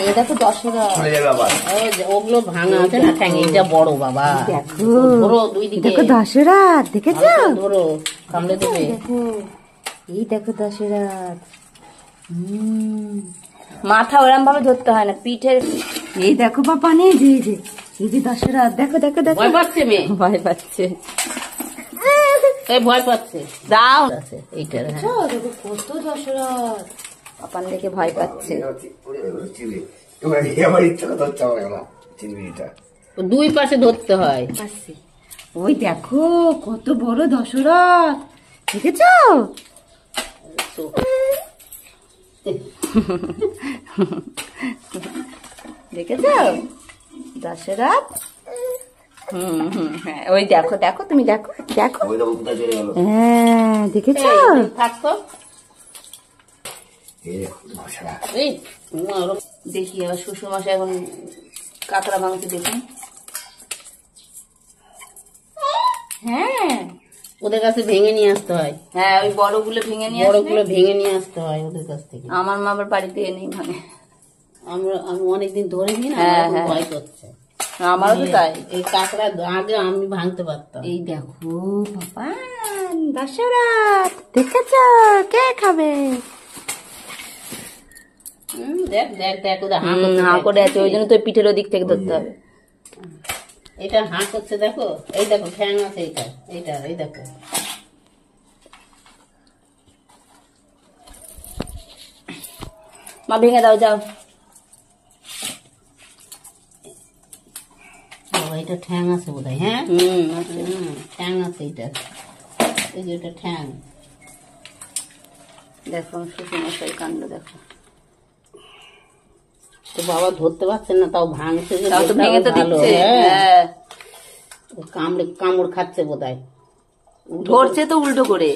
এই দেখো দশরা ওগুলো ভাঙা আছে না ঠ্যাং, এইটা বড় বাবা। দেখো ধরো দুই দিকে, দেখো দশরা দেখেছো, ধরো কামড়ে দেবে। দেখো এই দেখো দশরা। মাথা ওরম ভাবে ধরতে হয় না, পিঠের। এই দেখো বাবা নেই যে এই যে দশরা, দেখো দেখো দেখো। ভয় পাচ্ছে মেয়ে, ভয় পাচ্ছে, এই ভয় পাচ্ছে। দাও আছে এইটা, দেখো কত দশরা, পাপান দেখে ভয় পাচ্ছে। দুই পাশে ধরতে হয়। ওই দেখো কত বড় দশরথ, দেখেছো? দেখেছো দশরথ? হ্যাঁ ওই দেখো দেখো, তুমি দেখো দেখো, হ্যাঁ দেখেছো? থাকতো এই দেখি আমার শ্বশুর মশাই এখন কাঁকড়া ভাঙতে দেখুন। হ্যাঁ ওদের কাছে ভেঙে নিয়ে আসতে হয়। হ্যাঁ ওই বড়গুলো ভেঙে নিয়ে বড়গুলো ভেঙে নিয়ে আসতে হয় ওদের কাছ থেকে। আমার মা আবার বাড়িতে এনেই ভাঙে। আমি অনেকদিন ধরে নি না, হ্যাঁ, এখন হ্যাঁ। ভয় করছে। আমারও তো তাই। এই কাঁকড়া আগে আমি ভাঙতে পারতাম। এই দেখো বাবা দশরথ, দেখেছো? কে খাবে? দেখ দেখ দেখ, ওদের হাঁ হাঁ করে আছে, ওই জন্য তো পিঠের ওদিক থেকে ধরতে হবে। এটা হাঁ করছে দেখো, এই দেখো ঠ্যাং আছে, এইটা এইটা এই দেখো। মা ভেঙে দাও, যাও। এটা ঠ্যাং আছে বোধ হয়। হ্যাঁ ঠ্যাং আছে, এটা এই যে এটা ঠ্যাং। দেখো শ্বশুর মশাই কাণ্ড দেখো। তো বাবা ধরতে পারছেন না, তাও ভাঙছে যে, তাও তো ভেঙে তো ভালো। দিচ্ছে। হ্যাঁ, হ্যাঁ কামড়ে কামড় খাচ্ছে বোধ হয়, ধরছে তো উল্টো করে।